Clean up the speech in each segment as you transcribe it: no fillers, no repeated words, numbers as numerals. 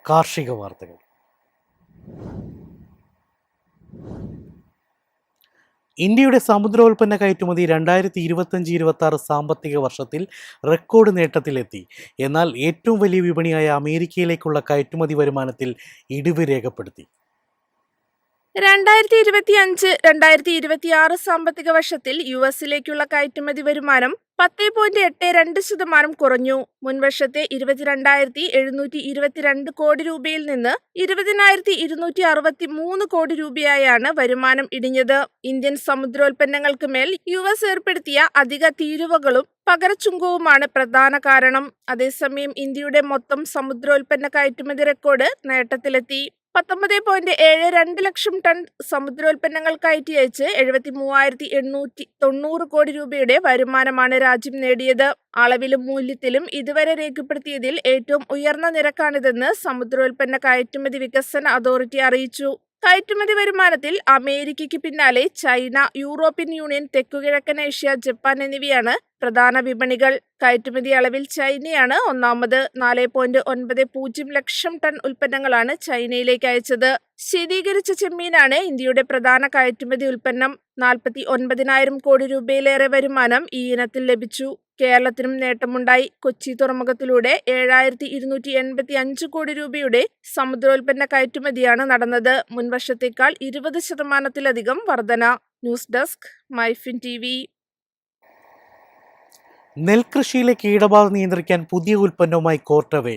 കാർഷിക വാർത്തകൾ. ഇന്ത്യയുടെ സമുദ്രോൽപ്പന്ന കയറ്റുമതി 2025-26 സാമ്പത്തിക വർഷത്തിൽ റെക്കോർഡ് നേട്ടത്തിലെത്തി. എന്നാൽ ഏറ്റവും വലിയ വിപണിയായ അമേരിക്കയിലേക്കുള്ള കയറ്റുമതി വരുമാനത്തിൽ ഇടിവ് രേഖപ്പെടുത്തി. 2025-2026 സാമ്പത്തിക വർഷത്തിൽ യുഎസിലേക്കുള്ള കയറ്റുമതി വരുമാനം 10.82% കുറഞ്ഞു. മുൻവർഷത്തെ 22,722 കോടി രൂപയിൽ നിന്ന് 20,263 കോടി രൂപയായാണ് വരുമാനം ഇടിഞ്ഞത്. ഇന്ത്യൻ സമുദ്രോൽപ്പന്നങ്ങൾക്ക് മേൽ യുഎസ് ഏർപ്പെടുത്തിയ അധിക തീരുവകളും പകരച്ചുങ്കവുമാണ് പ്രധാന കാരണം. അതേസമയം ഇന്ത്യയുടെ മൊത്തം സമുദ്രോൽപ്പന്ന കയറ്റുമതി റെക്കോർഡ് നേട്ടത്തിലെത്തി. 19.72 ലക്ഷം ടൺ സമുദ്രോൽപ്പന്നങ്ങൾ കയറ്റി അയച്ച് 73,890 കോടി രൂപയുടെ വരുമാനമാണ് രാജ്യം നേടിയത്. അളവിലും മൂല്യത്തിലും ഇതുവരെ രേഖപ്പെടുത്തിയതിൽ ഏറ്റവും ഉയർന്ന നിരക്കാണിതെന്ന് സമുദ്രോൽപ്പന്ന കയറ്റുമതി വികസന അതോറിറ്റി അറിയിച്ചു. കയറ്റുമതി വരുമാനത്തിൽ അമേരിക്കയ്ക്ക് പിന്നാലെ ചൈന, യൂറോപ്യൻ യൂണിയൻ, തെക്കുകിഴക്കൻ ഏഷ്യ, ജപ്പാൻ എന്നിവയാണ് പ്രധാന വിപണികൾ. കയറ്റുമതി അളവിൽ ചൈനയാണ് ഒന്നാമത്. 4.90 ലക്ഷം ടൺ ഉൽപ്പന്നങ്ങളാണ് ചൈനയിലേക്ക് അയച്ചത്. ശീതീകരിച്ച ചെമ്മീനാണ് ഇന്ത്യയുടെ പ്രധാന കയറ്റുമതി ഉൽപ്പന്നം. 49,000 കോടി രൂപയിലേറെ വരുമാനം ഈ ഇനത്തിൽ ലഭിച്ചു. കേരളത്തിനും നേട്ടമുണ്ടായി. കൊച്ചി തുറമുഖത്തിലൂടെ 7,285 കോടി രൂപയുടെ സമുദ്രോൽപ്പന്ന കയറ്റുമതിയാണ് നടന്നത്. മുൻവർഷത്തേക്കാൾ 20% വർധന. News desk, MyFin TV. നെൽകൃഷിയിലെ കീടബാധ നിയന്ത്രിക്കാൻ പുതിയ ഉൽപ്പന്നവുമായി കോർട്ടവേ.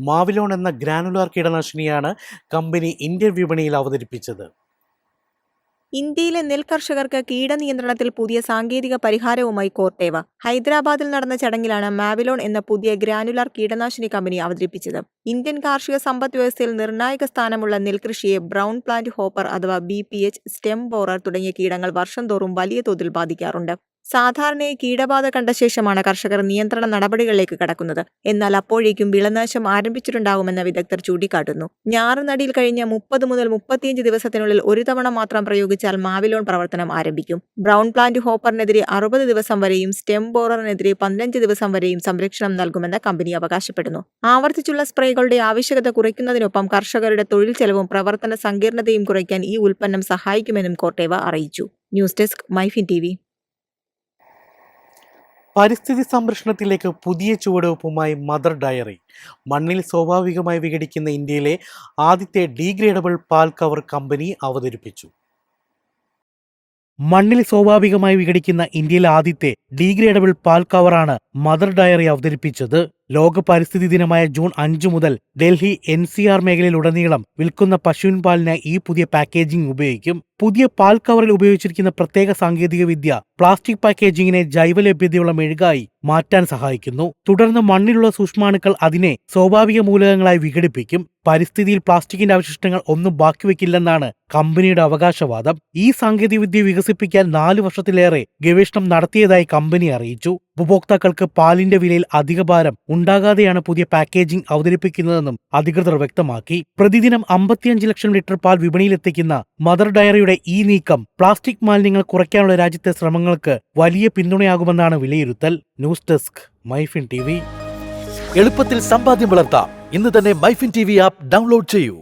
മാവിലോൺ എന്ന ഗ്രാനുലാർ കീടനാശിനിയാണ് കമ്പനി ഇന്ത്യൻ വിപണിയിൽ അവതരിപ്പിച്ചത്. ഇന്ത്യയിലെ നെൽകർഷകർക്ക് കീടനിയന്ത്രണത്തിൽ പുതിയ സാങ്കേതിക പരിഹാരവുമായി കോർട്ടേവ. ഹൈദരാബാദിൽ നടന്ന ചടങ്ങിലാണ് മാവിലോൺ എന്ന പുതിയ ഗ്രാനുലാർ കീടനാശിനി കമ്പനി അവതരിപ്പിച്ചത്. ഇന്ത്യൻ കാർഷിക സമ്പദ് വ്യവസ്ഥയിൽ നിർണായക സ്ഥാനമുള്ള നെൽകൃഷിയെ ബ്രൗൺ പ്ലാന്റ് ഹോപ്പർ അഥവാ BPH, സ്റ്റെം ബോറർ തുടങ്ങിയ കീടങ്ങൾ വർഷം തോറും വലിയ തോതിൽ ബാധിക്കാറുണ്ട്. സാധാരണയായി കീടബാധ കണ്ട ശേഷമാണ് കർഷകർ നിയന്ത്രണ നടപടികളിലേക്ക് കടക്കുന്നത്. എന്നാൽ അപ്പോഴേക്കും വിളനാശം ആരംഭിച്ചിട്ടുണ്ടാകുമെന്ന് വിദഗ്ധർ ചൂണ്ടിക്കാട്ടുന്നു. ഞാറുനടിയിൽ കഴിഞ്ഞ 30 മുതൽ 35 ദിവസത്തിനുള്ളിൽ ഒരു തവണ മാത്രം പ്രയോഗിച്ചാൽ മാവിലോൺ പ്രവർത്തനം ആരംഭിക്കും. ബ്രൗൺ പ്ലാന്റ് ഹോപ്പറിനെതിരെ 60 ദിവസം വരെയും സ്റ്റെം ബോററിനെതിരെ 15 ദിവസം വരെയും സംരക്ഷണം നൽകുമെന്ന് കമ്പനി അവകാശപ്പെടുന്നു. ആവർത്തിച്ചുള്ള സ്പ്രേകളുടെ ആവശ്യകത കുറയ്ക്കുന്നതിനൊപ്പം കർഷകരുടെ തൊഴിൽ ചെലവും പ്രവർത്തന സങ്കീർണതയും കുറയ്ക്കാൻ ഈ ഉൽപ്പന്നം സഹായിക്കുമെന്നും കോർട്ടേവ അറിയിച്ചു. News desk, MyFin TV. പരിസ്ഥിതി സംരക്ഷണത്തിലേക്ക് പുതിയ ചുവടുവയ്പുമായി മദർ ഡയറി. മണ്ണിൽ സ്വാഭാവികമായി വിഘടിക്കുന്ന ഇന്ത്യയിലെ ആദ്യത്തെ ഡീഗ്രേഡബിൾ പാൽ കവർ കമ്പനി അവതരിപ്പിച്ചു. മണ്ണിൽ സ്വാഭാവികമായി വിഘടിക്കുന്ന ഇന്ത്യയിലെ ആദ്യത്തെ ഡീഗ്രേഡബിൾ പാൽ കവറാണ് മദർ ഡയറി അവതരിപ്പിച്ചത്. ലോക പരിസ്ഥിതി ദിനമായ ജൂൺ 5 മുതൽ ഡൽഹി NCR മേഖലയിലുടനീളം വിൽക്കുന്ന പശുവിൻ പാലിന് ഈ പുതിയ പാക്കേജിംഗ് ഉപയോഗിക്കും. പുതിയ പാൽ കവറിൽ ഉപയോഗിച്ചിരിക്കുന്ന പ്രത്യേക സാങ്കേതിക വിദ്യ പ്ലാസ്റ്റിക് പാക്കേജിങ്ങിനെ ജൈവലഭ്യതയുള്ള മെഴുകായി മാറ്റാൻ സഹായിക്കുന്നു. തുടർന്ന് മണ്ണിലുള്ള സൂക്ഷ്മാണുക്കൾ അതിനെ സ്വാഭാവിക മൂലകങ്ങളായി വിഘടിപ്പിക്കും. പരിസ്ഥിതിയിൽ പ്ലാസ്റ്റിക്കിന്റെ അവശിഷ്ടങ്ങൾ ഒന്നും ബാക്കിവെക്കില്ലെന്നാണ് കമ്പനിയുടെ അവകാശവാദം. ഈ സാങ്കേതികവിദ്യ വികസിപ്പിക്കാൻ 4 വർഷത്തിലേറെ ഗവേഷണം നടത്തിയതായി കമ്പനി അറിയിച്ചു. ഉപഭോക്താക്കൾക്ക് പാലിന്റെ വിലയിൽ അധിക ഭാരം ഉണ്ടാകാതെയാണ് പുതിയ പാക്കേജിംഗ് അവതരിപ്പിക്കുന്നതെന്നും അധികൃതർ വ്യക്തമാക്കി. പ്രതിദിനം 55 ലക്ഷം ലിറ്റർ പാൽ വിപണിയിലെത്തിക്കുന്ന മദർ ഡയറിയുടെ ഈ നീക്കം പ്ലാസ്റ്റിക് മാലിന്യങ്ങൾ കുറയ്ക്കാനുള്ള രാജ്യത്തെ ശ്രമങ്ങൾക്ക് വലിയ പിന്തുണയാകുമെന്നാണ് വിലയിരുത്തൽ. News desk, MyFin TV. എളുപ്പത്തിൽ സമ്പാദ്യം വളർത്താം. ഇന്ന് തന്നെ മൈഫിൻ TV ആപ്പ് ഡൗൺലോഡ് ചെയ്യൂ.